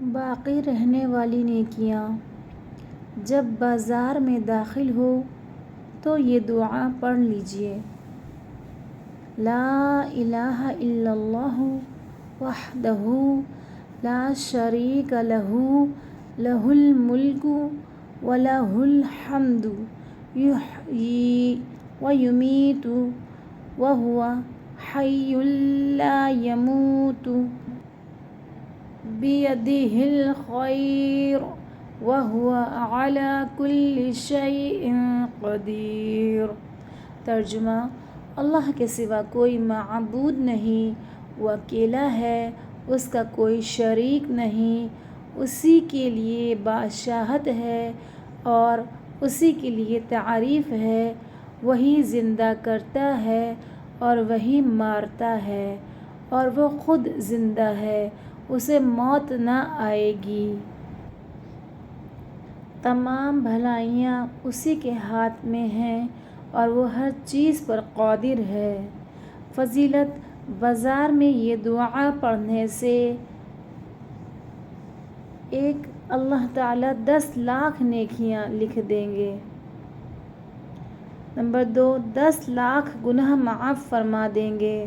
باقی رہنے والی نیکیاں۔ جب بازار میں داخل ہو تو یہ دعا پڑھ لیجئے: لا الہ الا اللہ وحدہ لا شریک لہ لہ الملک ولہ الحمد یحیی ویمیت وہو حی لا یموت بیدہ الخیر وہو علی کل شیء قدیر۔ ترجمہ: اللہ کے سوا کوئی معبود نہیں، وہ اکیلا ہے، اس کا کوئی شریک نہیں، اسی کے لیے بادشاہت ہے اور اسی کے لیے تعریف ہے۔ وہی زندہ کرتا ہے اور وہی مارتا ہے، اور وہ خود زندہ ہے، اسے موت نہ آئے گی۔ تمام بھلائیاں اسی کے ہاتھ میں ہیں اور وہ ہر چیز پر قادر ہے۔ فضیلت: بازار میں یہ دعا پڑھنے سے 1. اللہ تعالیٰ 10 لاکھ نیکیاں لکھ دیں گے۔ 2. 10 لاکھ گناہ معاف فرما دیں گے۔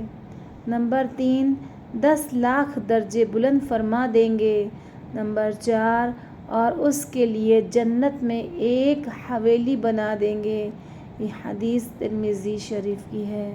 3. 10 لاکھ درجے بلند فرما دیں گے۔ 4. اور اس کے لیے جنت میں ایک حویلی بنا دیں گے۔ یہ حدیث ترمذی شریف کی ہے۔